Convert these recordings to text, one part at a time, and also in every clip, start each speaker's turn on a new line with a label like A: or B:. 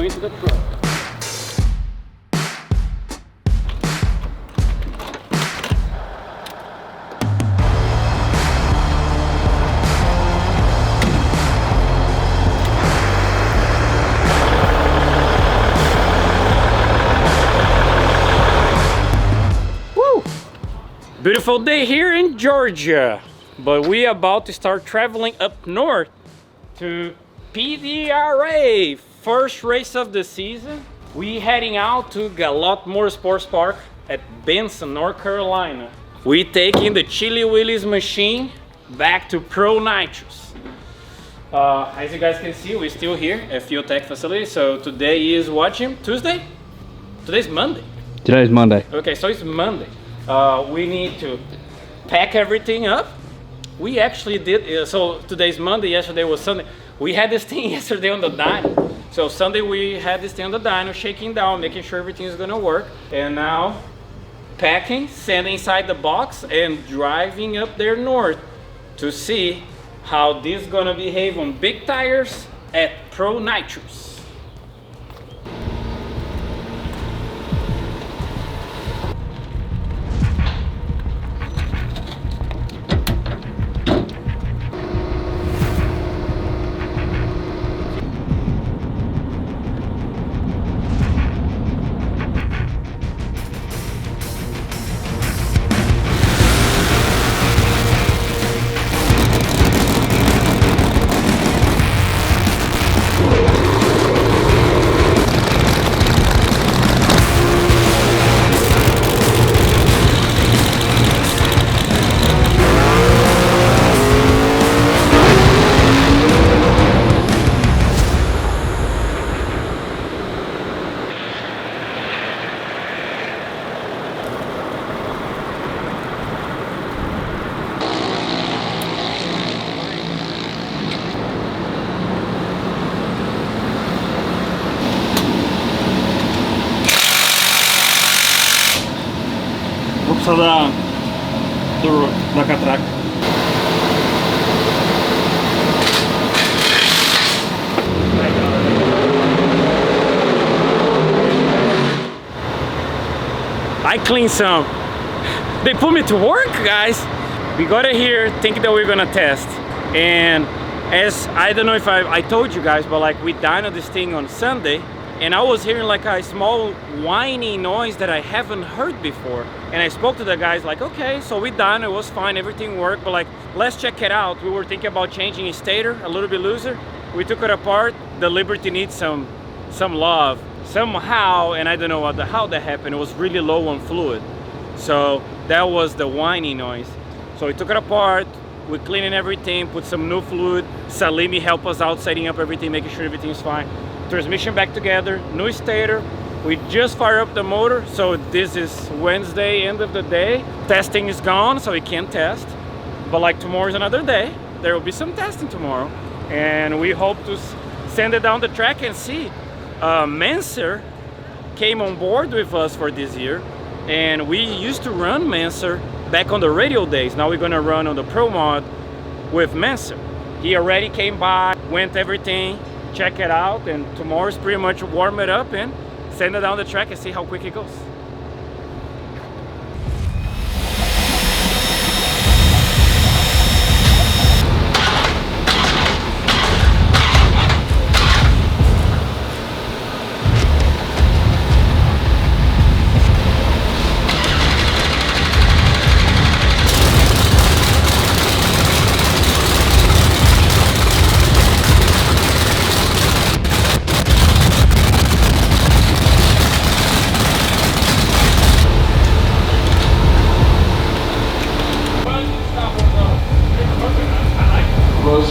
A: into the truck. Beautiful day here in Georgia, but we are about to start traveling up north to PDRA, first race of the season. We heading out to Galot Motorsports Park at Benson, North Carolina. We taking the Chili Willys machine back to Pro Nitrous. As you guys can see, we're still here at FuelTech facility. So today is what, Jim? Tuesday? Today's Monday.
B: Today's Monday.
A: Okay, so it's Monday. We need to pack everything up. We actually did, so today's Monday, yesterday was Sunday. We had this thing yesterday on the dyno. So Sunday we had this thing on the dyno, shaking down, making sure everything is gonna work. And now packing, sending inside the box and driving up there north to see how this is gonna behave on big tires at Pro Nitrous. Vou precisar da catraca. I cleaned some. They put me to work, guys. We got it here thinking that we're gonna test. And as I don't know if I told you guys, but like we dynoed this thing on Sunday, and I was hearing like a small whining noise that I haven't heard before. And I spoke to the guys like, okay, so we done, it was fine, everything worked, but like, let's check it out. We were thinking about changing a stator, a little bit looser. We took it apart. The Liberty needs some love somehow, and I don't know how that happened. It was really low on fluid. So that was the whining noise. So we took it apart, we cleaned everything, put some new fluid. Salimi helped us out setting up everything, making sure everything's fine. Transmission back together, new stator. We just fired up the motor, so this is Wednesday, end of the day. Testing is gone, so we can't test. But like tomorrow is another day. There will be some testing tomorrow. And we hope to send it down the track and see. Manser came on board with us for this year. And we used to run Manser back on the radio days. Now we're gonna run on the Pro Mod with Manser. He already came by, went everything, check it out, and tomorrow's pretty much warm it up and send it down the track and see how quick it goes.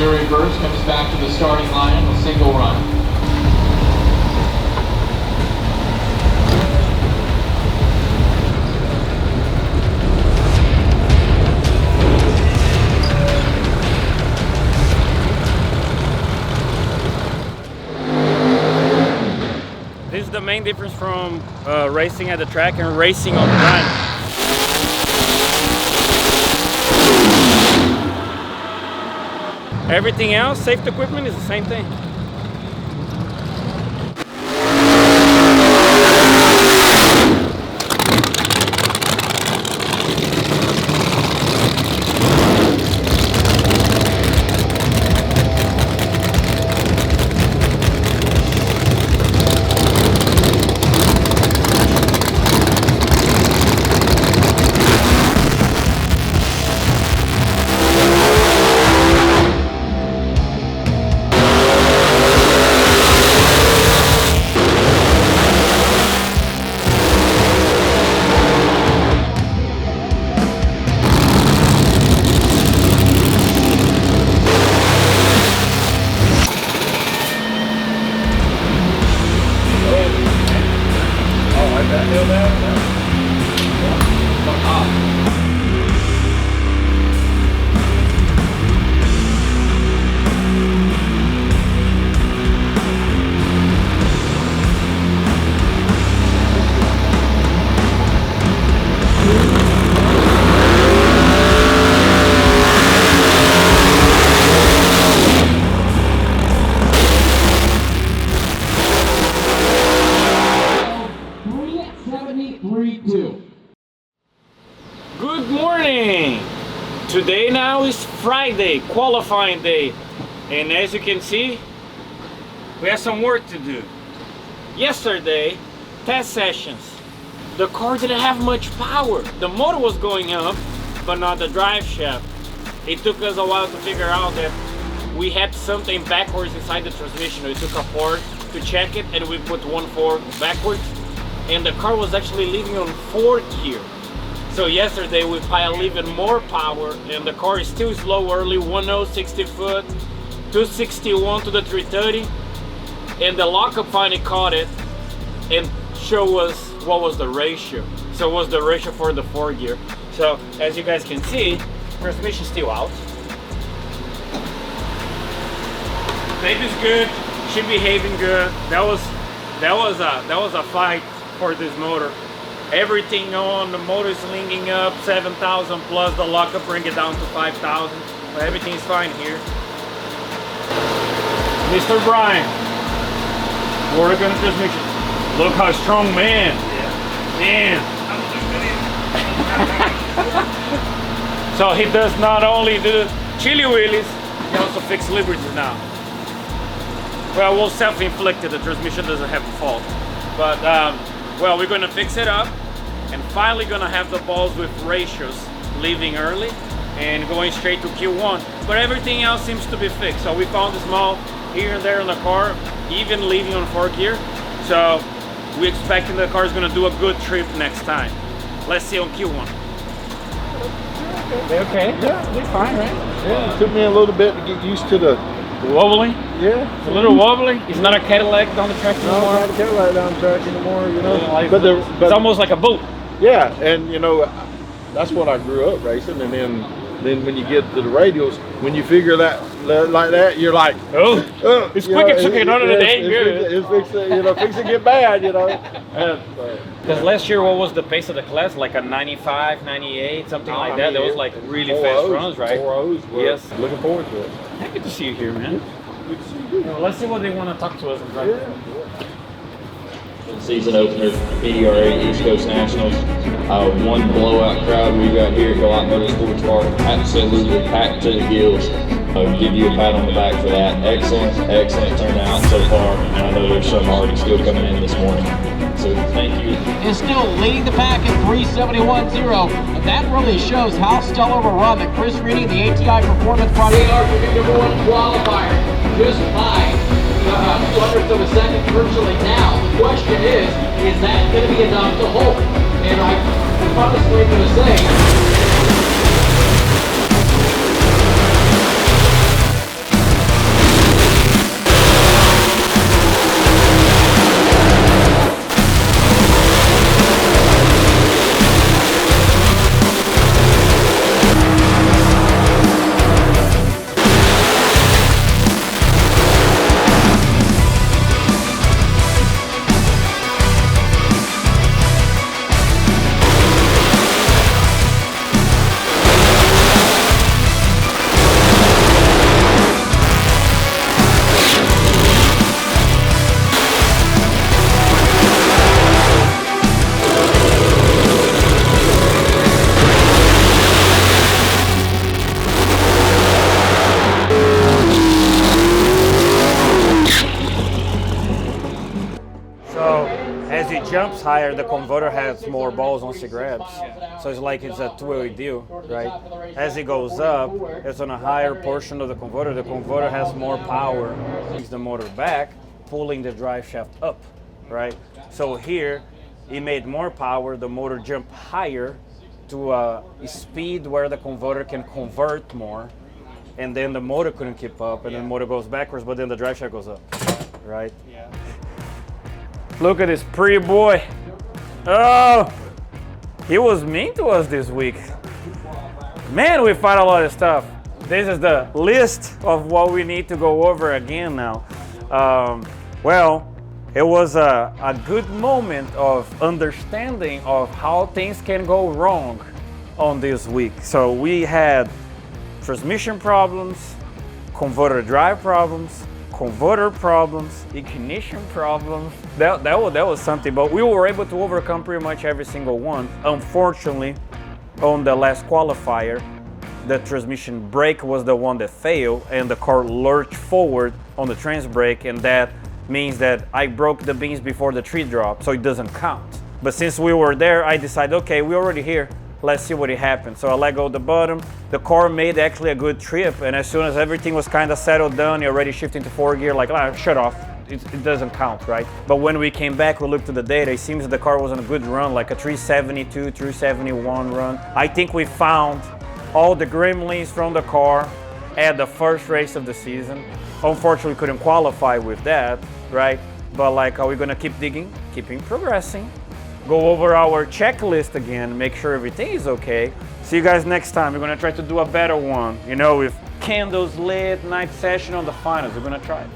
C: Reverse comes back to the starting line on a single run.
A: This is the main difference from racing at the track and racing on the dyno. Everything else, safety equipment is the same thing. Friday, qualifying day. And as you can see, we have some work to do. Yesterday, test sessions. The car didn't have much power. The motor was going up, but not the drive shaft. It took us a while to figure out that we had something backwards inside the transmission. We took a port to check it and we put one fork backwards. And the car was actually leaving on 4th gear. So yesterday we piled even more power and the car is still slow early, 10 60 foot, 261 to the 330. And the lockup finally caught it and showed us what was the ratio. So it was the ratio for the 4th gear. So as you guys can see, transmission still out. Baby's good, she behaving good. That was a fight for this motor. Everything on, the motor is linking up 7,000 plus the lockup bring it down to 5,000. But everything's fine here. Mr. Brian, working on the transmission. Look how strong, man. Man. So he does not only do chili wheelies, he also fixes Liberties now. Well, we'll self-inflicted, the transmission doesn't have a fault. But, well, we're gonna fix it up and finally gonna have the balls with ratios leaving early and going straight to Q1. But everything else seems to be fixed. So we found a small here and there in the car, even leaving on 4th gear. So we're expecting the car is gonna do a good trip next time. Let's see on Q1. They okay?
B: Yeah,
A: they're fine, right?
B: Yeah, it took me a little bit to get used to the
A: wobbly.
B: Yeah,
A: it's a little wobbly. It's not a Cadillac down the track anymore.
B: No, not a Cadillac down the track anymore. You know,
A: yeah, like,
B: but
A: it's almost like a boat.
B: Yeah, and you know, that's what I grew up racing, and then when you get to the radials, when you figure that like that, you're like,
A: oh, it's quick and chicken on it ain't good.
B: It's fixing, you know, fixing to get bad, you know.
A: Because last year, what was the pace of the class? Like a 95, 98, something like that. That was like really fast runs, right?
B: 4.0s.
A: Yes.
B: Looking forward to it.
A: Happy to see you here, man.
B: Good to see you.
A: Well, let's see what they want to talk to us about.
B: Yeah.
D: Season opener, PDRA East Coast Nationals. One blowout crowd we got here at Galot Motorsports Park. Absolutely packed to the gills. Give you a pat on the back for that. Excellent turnout so far. And I know there's some already still coming in this morning. So thank you.
E: Is still leading the pack at 371.0. And that really shows how stellar of a run that Chris Reedy, the ATI Performance Project.
C: They are your number 1 qualifier, just by 200th of a second virtually now. The question is that going to be enough to hold? And I'm honestly going to say,
A: jumps higher, the converter has more balls once it grabs. So it's like it's a two-way deal, right? As it goes up, it's on a higher portion of the converter. The converter has more power, brings the motor back, pulling the drive shaft up, right? So here, it made more power, the motor jumped higher to a speed where the converter can convert more, and then the motor couldn't keep up, and then the motor goes backwards, but then the drive shaft goes up, right? Yeah. Look at this pretty boy. Oh, he was mean to us this week. Man, we fought a lot of stuff. This is the list of what we need to go over again now. Well, it was a good moment of understanding of how things can go wrong on this week. So we had transmission problems, converter drive problems, converter problems, ignition problems. That was something, but we were able to overcome pretty much every single one. Unfortunately, on the last qualifier, the transmission brake was the one that failed and the car lurched forward on the trans brake, and that means that I broke the beans before the tree dropped, so it doesn't count. But since we were there, I decided, okay, we're already here, let's see what happened. So I let go of the bottom. The car made actually a good trip, and as soon as everything was kind of settled down, you're already shifting to 4th gear, like, shut off. It doesn't count, right? But when we came back, we looked at the data, it seems the car was on a good run, like a 372, 371 run. I think we found all the gremlins from the car at the first race of the season. Unfortunately, we couldn't qualify with that, right? But like, are we gonna keep digging, keeping progressing, go over our checklist again, make sure everything is okay. See you guys next time. We're gonna try to do a better one, you know, with candles lit, night session on the finals. We're gonna try it.